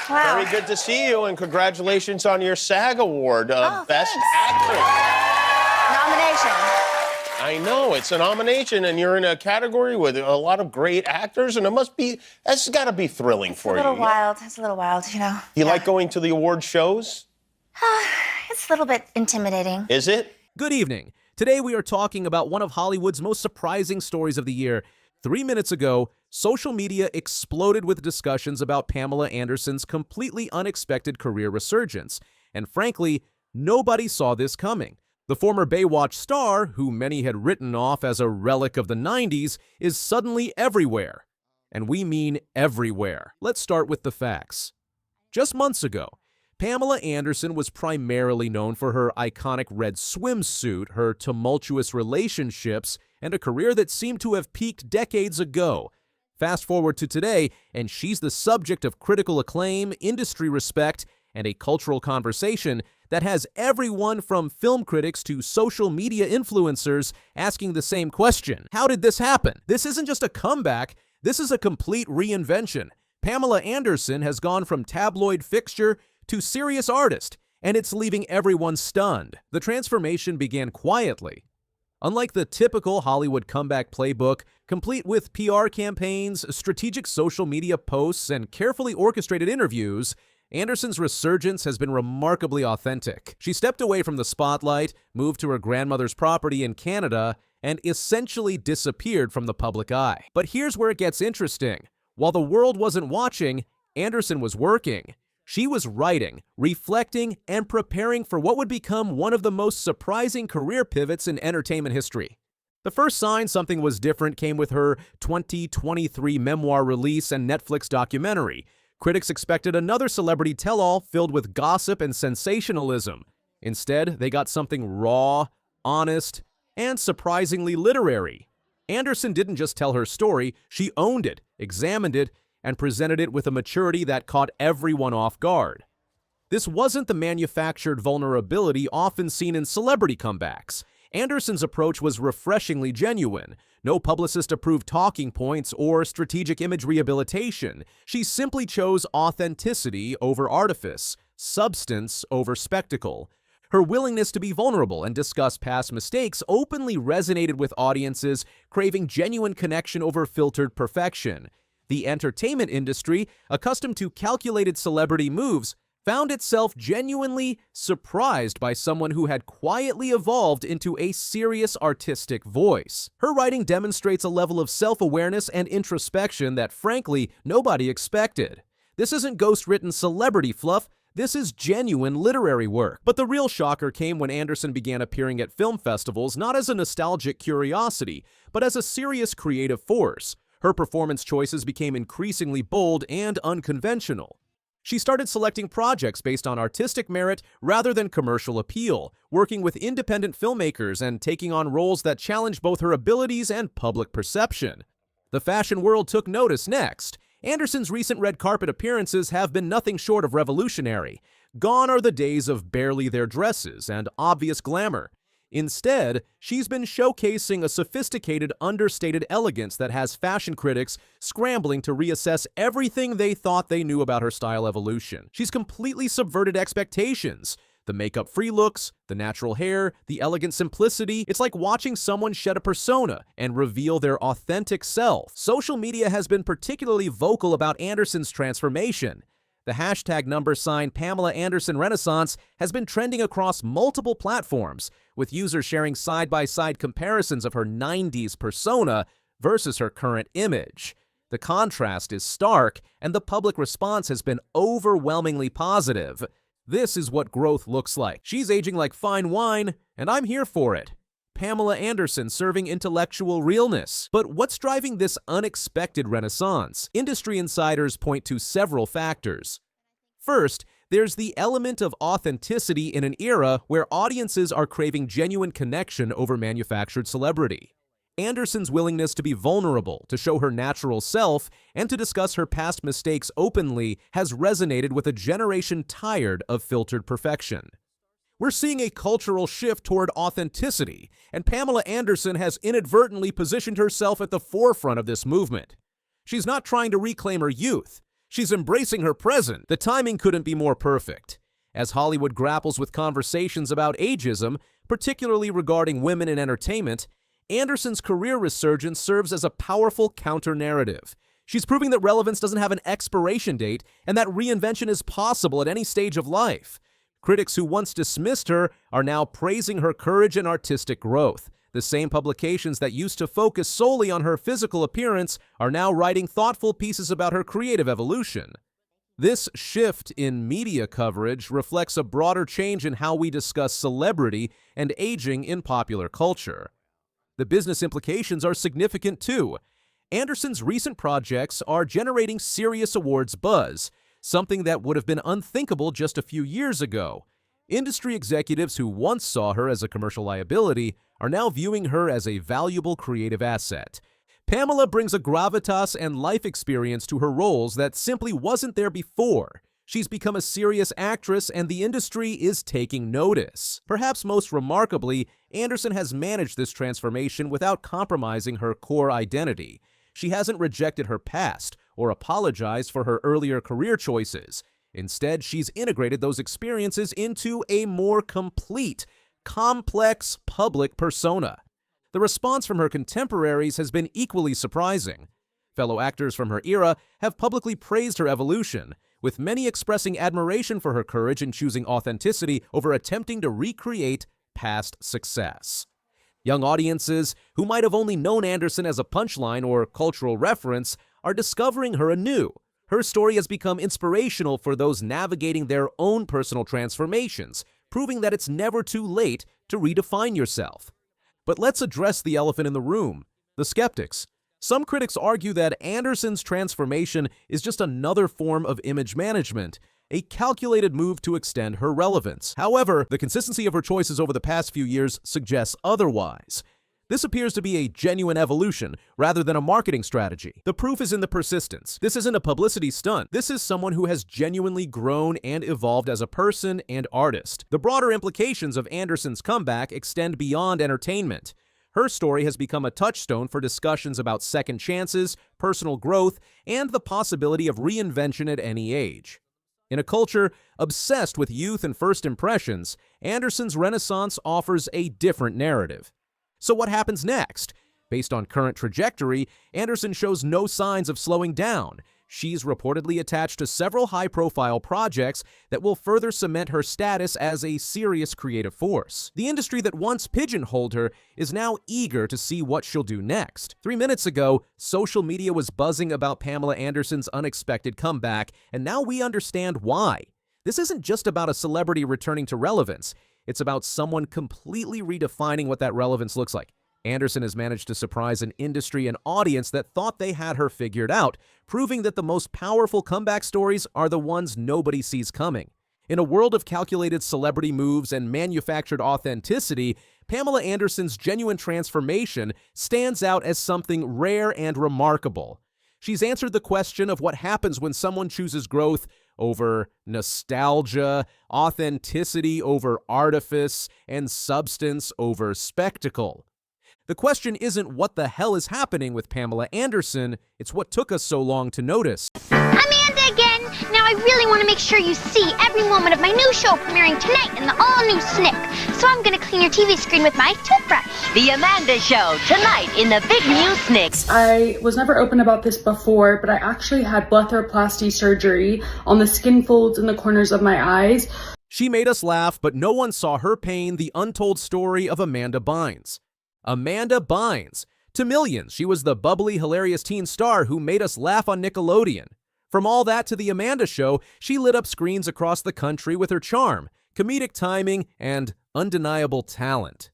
Wow. Very good to see you, and congratulations on your SAG Award, Best Thanks. Actress. Nomination. I know, it's a nomination, and you're in a category with a lot of great actors, and that's got to be thrilling for you. It's a little wild. It's a little wild, you know. You like going to the award shows? It's a little bit intimidating. Is it? Good evening. Today we are talking about one of Hollywood's most surprising stories of the year. 3 minutes ago, social media exploded with discussions about Pamela Anderson's completely unexpected career resurgence. And frankly, nobody saw this coming. The former Baywatch star, who many had written off as a relic of the 90s, is suddenly everywhere. And we mean everywhere. Let's start with the facts. Just months ago, Pamela Anderson was primarily known for her iconic red swimsuit, her tumultuous relationships, and a career that seemed to have peaked decades ago. Fast forward to today, and she's the subject of critical acclaim, industry respect, and a cultural conversation that has everyone from film critics to social media influencers asking the same question. How did this happen? This isn't just a comeback, this is a complete reinvention. Pamela Anderson has gone from tabloid fixture to serious artist, and it's leaving everyone stunned. The transformation began quietly. Unlike the typical Hollywood comeback playbook, complete with PR campaigns, strategic social media posts, and carefully orchestrated interviews, Anderson's resurgence has been remarkably authentic. She stepped away from the spotlight, moved to her grandmother's property in Canada, and essentially disappeared from the public eye. But here's where it gets interesting. While the world wasn't watching, Anderson was working. She was writing, reflecting, and preparing for what would become one of the most surprising career pivots in entertainment history. The first sign something was different came with her 2023 memoir release and Netflix documentary. Critics expected another celebrity tell-all filled with gossip and sensationalism. Instead, they got something raw, honest, and surprisingly literary. Anderson didn't just tell her story, she owned it, examined it, and presented it with a maturity that caught everyone off guard. This wasn't the manufactured vulnerability often seen in celebrity comebacks. Anderson's approach was refreshingly genuine. No publicist-approved talking points or strategic image rehabilitation. She simply chose authenticity over artifice, substance over spectacle. Her willingness to be vulnerable and discuss past mistakes openly resonated with audiences craving genuine connection over filtered perfection. The entertainment industry, accustomed to calculated celebrity moves, found itself genuinely surprised by someone who had quietly evolved into a serious artistic voice. Her writing demonstrates a level of self-awareness and introspection that, frankly, nobody expected. This isn't ghost-written celebrity fluff, this is genuine literary work. But the real shocker came when Anderson began appearing at film festivals not as a nostalgic curiosity, but as a serious creative force. Her performance choices became increasingly bold and unconventional. She started selecting projects based on artistic merit rather than commercial appeal, working with independent filmmakers and taking on roles that challenged both her abilities and public perception. The fashion world took notice next. Anderson's recent red carpet appearances have been nothing short of revolutionary. Gone are the days of barely their dresses and obvious glamour. Instead, she's been showcasing a sophisticated, understated elegance that has fashion critics scrambling to reassess everything they thought they knew about her style evolution. She's completely subverted expectations. The makeup-free looks, the natural hair, the elegant simplicity. It's like watching someone shed a persona and reveal their authentic self. Social media has been particularly vocal about Anderson's transformation. The hashtag Pamela Anderson Renaissance has been trending across multiple platforms, with users sharing side-by-side comparisons of her 90s persona versus her current image. The contrast is stark, and the public response has been overwhelmingly positive. This is what growth looks like. She's aging like fine wine, and I'm here for it. Pamela Anderson serving intellectual realness. But what's driving this unexpected renaissance? Industry insiders point to several factors. First, there's the element of authenticity in an era where audiences are craving genuine connection over manufactured celebrity. Anderson's willingness to be vulnerable, to show her natural self, and to discuss her past mistakes openly has resonated with a generation tired of filtered perfection. We're seeing a cultural shift toward authenticity, and Pamela Anderson has inadvertently positioned herself at the forefront of this movement. She's not trying to reclaim her youth. She's embracing her present. The timing couldn't be more perfect. As Hollywood grapples with conversations about ageism, particularly regarding women in entertainment, Anderson's career resurgence serves as a powerful counter-narrative. She's proving that relevance doesn't have an expiration date and that reinvention is possible at any stage of life. Critics who once dismissed her are now praising her courage and artistic growth. The same publications that used to focus solely on her physical appearance are now writing thoughtful pieces about her creative evolution. This shift in media coverage reflects a broader change in how we discuss celebrity and aging in popular culture. The business implications are significant too. Anderson's recent projects are generating serious awards buzz, something that would have been unthinkable just a few years ago. Industry executives who once saw her as a commercial liability are now viewing her as a valuable creative asset. Pamela brings a gravitas and life experience to her roles that simply wasn't there before. She's become a serious actress, and the industry is taking notice. Perhaps most remarkably, Anderson has managed this transformation without compromising her core identity. She hasn't rejected her past or apologized for her earlier career choices. Instead, she's integrated those experiences into a more complete, complex public persona. The response from her contemporaries has been equally surprising. Fellow actors from her era have publicly praised her evolution, with many expressing admiration for her courage in choosing authenticity over attempting to recreate past success. Young audiences who might have only known Anderson as a punchline or cultural reference are discovering her anew. Her story has become inspirational for those navigating their own personal transformations, proving that it's never too late to redefine yourself. But let's address the elephant in the room, the skeptics. Some critics argue that Anderson's transformation is just another form of image management, a calculated move to extend her relevance. However, the consistency of her choices over the past few years suggests otherwise. This appears to be a genuine evolution rather than a marketing strategy. The proof is in the persistence. This isn't a publicity stunt. This is someone who has genuinely grown and evolved as a person and artist. The broader implications of Anderson's comeback extend beyond entertainment. Her story has become a touchstone for discussions about second chances, personal growth, and the possibility of reinvention at any age. In a culture obsessed with youth and first impressions, Anderson's renaissance offers a different narrative. So what happens next? Based on current trajectory, Anderson shows no signs of slowing down. She's reportedly attached to several high-profile projects that will further cement her status as a serious creative force. The industry that once pigeonholed her is now eager to see what she'll do next. 3 minutes ago, social media was buzzing about Pamela Anderson's unexpected comeback, and now we understand why. This isn't just about a celebrity returning to relevance. It's about someone completely redefining what that relevance looks like. Anderson has managed to surprise an industry and audience that thought they had her figured out, proving that the most powerful comeback stories are the ones nobody sees coming. In a world of calculated celebrity moves and manufactured authenticity, Pamela Anderson's genuine transformation stands out as something rare and remarkable. She's answered the question of what happens when someone chooses growth over nostalgia, authenticity over artifice, and substance over spectacle. The question isn't what the hell is happening with Pamela Anderson, it's what took us so long to notice. Amanda again! Now I really want to make sure you see every moment of my new show premiering tonight in the all-new Snick. So I'm going to clean your TV screen with my toothbrush. The Amanda Show, tonight in the big new Snicks. I was never open about this before, but I actually had blepharoplasty surgery on the skin folds in the corners of my eyes. She made us laugh, but no one saw her pain, the untold story of Amanda Bynes. Amanda Bynes. To millions, she was the bubbly, hilarious teen star who made us laugh on Nickelodeon. From all that to The Amanda Show, she lit up screens across the country with her charm, comedic timing, and undeniable talent.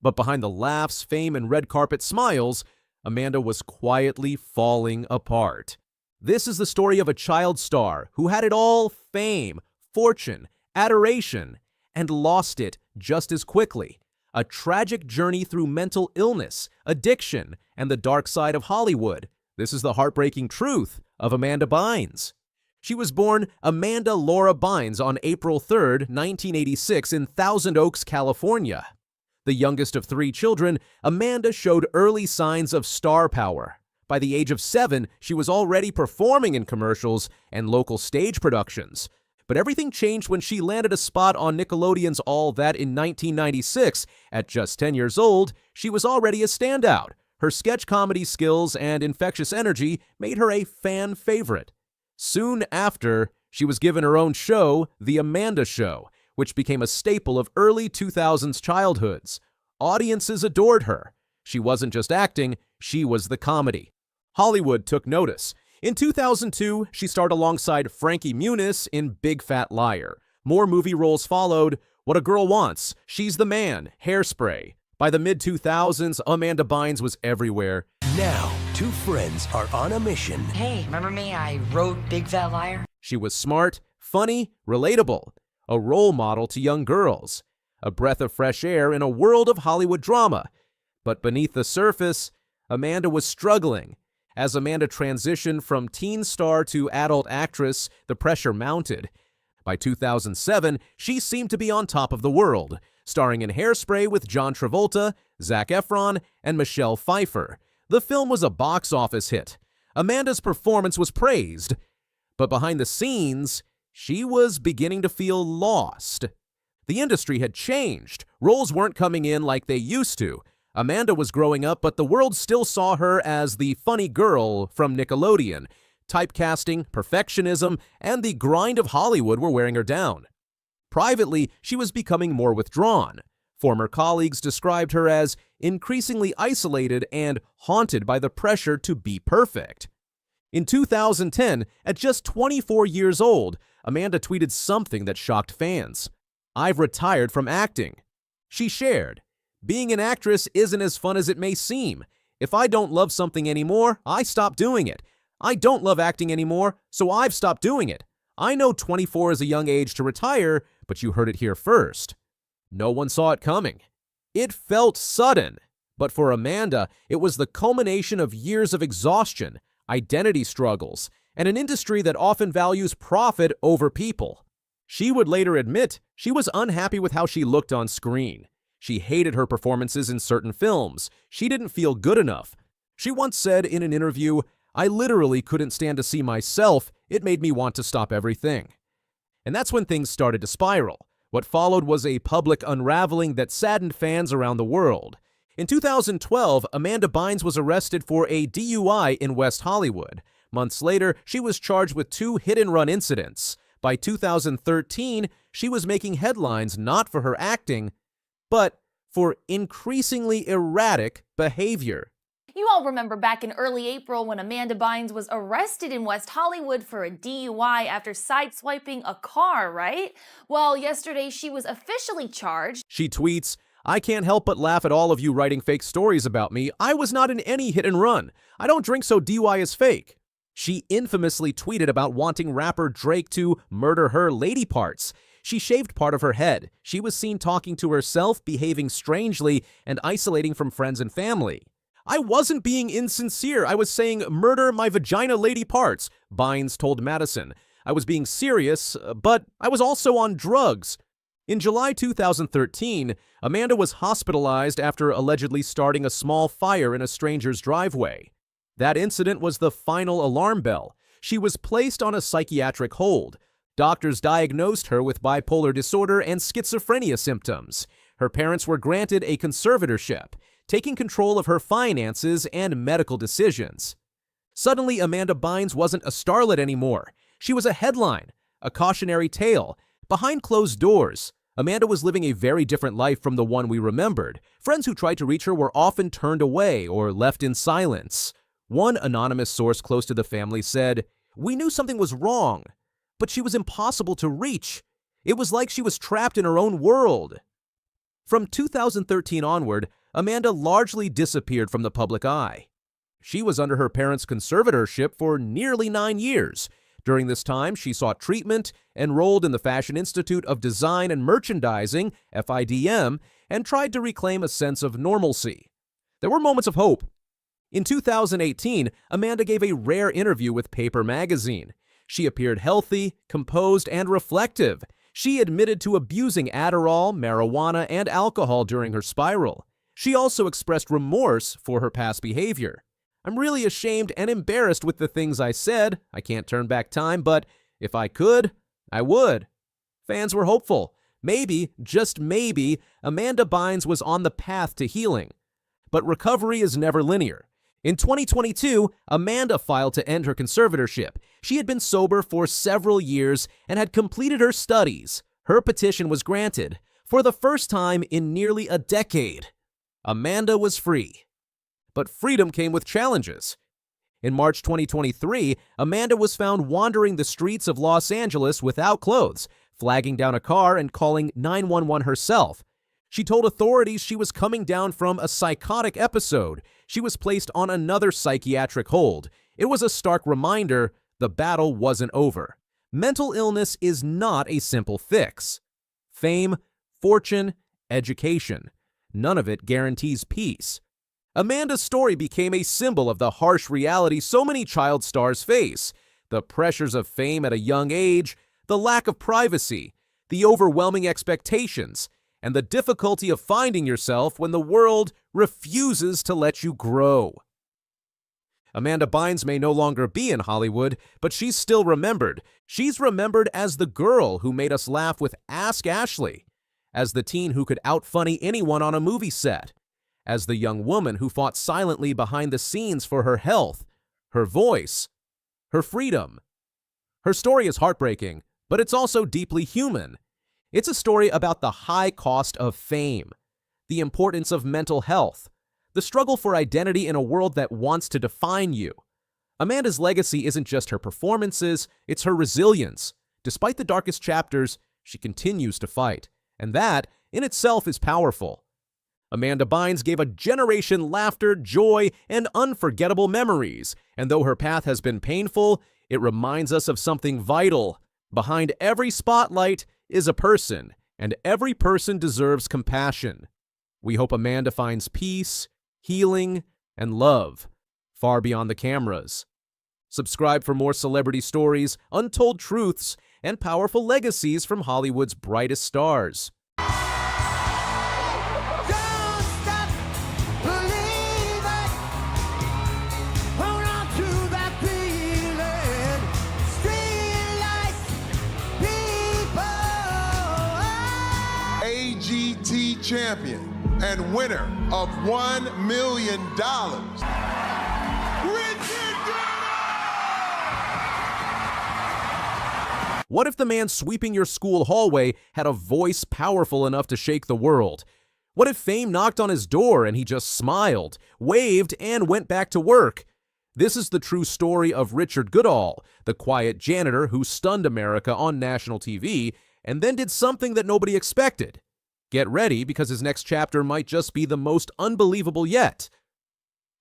But behind the laughs, fame, and red carpet smiles, Amanda was quietly falling apart. This is the story of a child star who had it all: fame, fortune, adoration, and lost it just as quickly. A tragic journey through mental illness, addiction, and the dark side of Hollywood. This is the heartbreaking truth of Amanda Bynes. She was born Amanda Laura Bynes on April 3, 1986 in Thousand Oaks, California. The youngest of 3 children, Amanda showed early signs of star power. By the age of 7, she was already performing in commercials and local stage productions. But everything changed when she landed a spot on Nickelodeon's All That in 1996. At just 10 years old, she was already a standout. Her sketch comedy skills and infectious energy made her a fan favorite. Soon after, she was given her own show, The Amanda Show, which became a staple of early 2000s childhoods. Audiences adored her. She wasn't just acting, she was the comedy. Hollywood took notice. In 2002, she starred alongside Frankie Muniz in Big Fat Liar. More movie roles followed: What a Girl Wants, She's the Man, Hairspray. By the mid-2000s, Amanda Bynes was everywhere. Now, two friends are on a mission. Hey, remember me? I wrote Big Fat Liar. She was smart, funny, relatable, a role model to young girls, a breath of fresh air in a world of Hollywood drama. But beneath the surface, Amanda was struggling. As Amanda transitioned from teen star to adult actress, the pressure mounted. By 2007, she seemed to be on top of the world, starring in Hairspray with John Travolta, Zac Efron, and Michelle Pfeiffer. The film was a box office hit. Amanda's performance was praised. But behind the scenes, she was beginning to feel lost. The industry had changed. Roles weren't coming in like they used to. Amanda was growing up, but the world still saw her as the funny girl from Nickelodeon. Typecasting, perfectionism, and the grind of Hollywood were wearing her down. Privately, she was becoming more withdrawn. Former colleagues described her as increasingly isolated and haunted by the pressure to be perfect. In 2010, at just 24 years old, Amanda tweeted something that shocked fans. "I've retired from acting." She shared, "Being an actress isn't as fun as it may seem. If I don't love something anymore, I stop doing it. I don't love acting anymore, so I've stopped doing it. I know 24 is a young age to retire, but you heard it here first." No one saw it coming. It felt sudden, but for Amanda, it was the culmination of years of exhaustion, identity struggles, and an industry that often values profit over people. She would later admit she was unhappy with how she looked on screen. She hated her performances in certain films. She didn't feel good enough. She once said in an interview, "I literally couldn't stand to see myself. It made me want to stop everything." And that's when things started to spiral. What followed was a public unraveling that saddened fans around the world. In 2012, Amanda Bynes was arrested for a DUI in West Hollywood. Months later, she was charged with 2 hit-and-run incidents. By 2013, she was making headlines not for her acting, but for increasingly erratic behavior. You all remember back in early April when Amanda Bynes was arrested in West Hollywood for a DUI after sideswiping a car, right? Well, yesterday she was officially charged. She tweets, "I can't help but laugh at all of you writing fake stories about me. I was not in any hit and run. I don't drink, so DUI is fake." She infamously tweeted about wanting rapper Drake to murder her lady parts. She shaved part of her head. She was seen talking to herself, behaving strangely, and isolating from friends and family. "I wasn't being insincere. I was saying, 'Murder my vagina lady parts,'" Bynes told Madison. "I was being serious, but I was also on drugs." In July 2013, Amanda was hospitalized after allegedly starting a small fire in a stranger's driveway. That incident was the final alarm bell. She was placed on a psychiatric hold. Doctors diagnosed her with bipolar disorder and schizophrenia symptoms. Her parents were granted a conservatorship, taking control of her finances and medical decisions. Suddenly, Amanda Bynes wasn't a starlet anymore. She was a headline, a cautionary tale. Behind closed doors, Amanda was living a very different life from the one we remembered. Friends who tried to reach her were often turned away or left in silence. One anonymous source close to the family said, "We knew something was wrong, but she was impossible to reach. It was like she was trapped in her own world." From 2013 onward, Amanda largely disappeared from the public eye. She was under her parents' conservatorship for nearly 9 years. During this time, she sought treatment, enrolled in the Fashion Institute of Design and Merchandising, FIDM, and tried to reclaim a sense of normalcy. There were moments of hope. In 2018, Amanda gave a rare interview with Paper magazine. She appeared healthy, composed, and reflective. She admitted to abusing Adderall, marijuana, and alcohol during her spiral. She also expressed remorse for her past behavior. I'm really ashamed and embarrassed with the things I said. I can't turn back time, but if I could, I would. Fans were hopeful. Maybe, just maybe, Amanda Bynes was on the path to healing. But recovery is never linear. In 2022, Amanda filed to end her conservatorship. She had been sober for several years and had completed her studies. Her petition was granted. For the first time in nearly a decade, Amanda was free. But freedom came with challenges. In March 2023, Amanda was found wandering the streets of Los Angeles without clothes, flagging down a car and calling 911 herself. She told authorities she was coming down from a psychotic episode. She was placed on another psychiatric hold. It was a stark reminder the battle wasn't over. Mental illness is not a simple fix. Fame, fortune, education. None of it guarantees peace. Amanda's story became a symbol of the harsh reality so many child stars face. The pressures of fame at a young age, the lack of privacy, the overwhelming expectations, and the difficulty of finding yourself when the world refuses to let you grow. Amanda Bynes may no longer be in Hollywood, but she's still remembered. She's remembered as the girl who made us laugh with Ask Ashley, as the teen who could outfunny anyone on a movie set, as the young woman who fought silently behind the scenes for her health, her voice, her freedom. Her story is heartbreaking, but it's also deeply human. It's a story about the high cost of fame, the importance of mental health, the struggle for identity in a world that wants to define you. Amanda's legacy isn't just her performances, it's her resilience. Despite the darkest chapters, she continues to fight, and that, in itself, is powerful. Amanda Bynes gave a generation laughter, joy, and unforgettable memories, and though her path has been painful, it reminds us of something vital. Behind every spotlight is a person, and every person deserves compassion. We hope Amanda finds peace, healing, and love far beyond the cameras. Subscribe for more celebrity stories, untold truths, and powerful legacies from Hollywood's brightest stars. Champion and winner of $1 million. What if the man sweeping your school hallway had a voice powerful enough to shake the world? What if fame knocked on his door and he just smiled, waved, and went back to work? This is the true story of Richard Goodall, the quiet janitor who stunned America on national TV and then did something that nobody expected. Get ready, because his next chapter might just be the most unbelievable yet.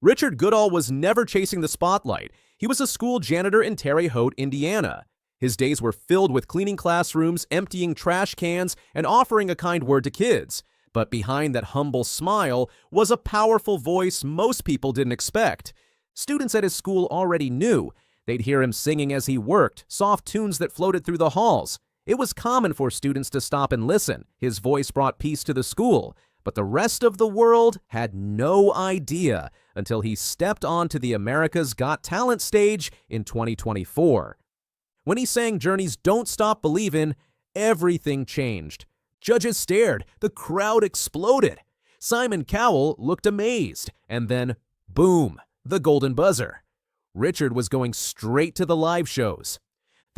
Richard Goodall was never chasing the spotlight. He was a school janitor in Terre Haute, Indiana. His days were filled with cleaning classrooms, emptying trash cans, and offering a kind word to kids. But behind that humble smile was a powerful voice most people didn't expect. Students at his school already knew. They'd hear him singing as he worked, soft tunes that floated through the halls. It was common for students to stop and listen. His voice brought peace to the school, but the rest of the world had no idea until he stepped onto the America's Got Talent stage in 2024. When he sang Journey's Don't Stop Believin', everything changed. Judges stared, the crowd exploded. Simon Cowell looked amazed, and then, boom, the golden buzzer. Richard was going straight to the live shows.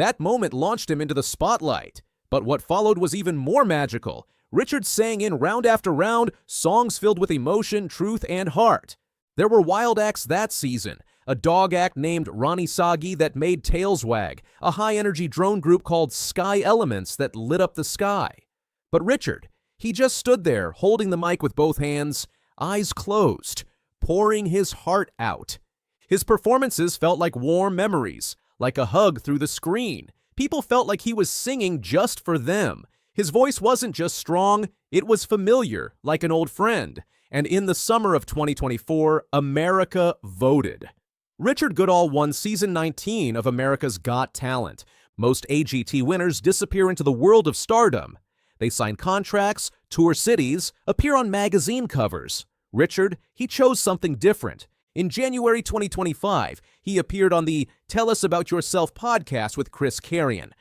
That moment launched him into the spotlight. But what followed was even more magical. Richard sang in round after round, songs filled with emotion, truth, and heart. There were wild acts that season. A dog act named Ronnie Sagi that made tails wag. A high-energy drone group called Sky Elements that lit up the sky. But Richard, he just stood there, holding the mic with both hands, eyes closed, pouring his heart out. His performances felt like warm memories, like a hug through the screen. People felt like he was singing just for them. His voice wasn't just strong, it was familiar, like an old friend. And in the summer of 2024, America voted. Richard Goodall won season 19 of America's Got Talent. Most AGT winners disappear into the world of stardom. They sign contracts, tour cities, appear on magazine covers. Richard, he chose something different. In January 2025, he appeared on the Tell Us About Yourself podcast with Chris Carrion.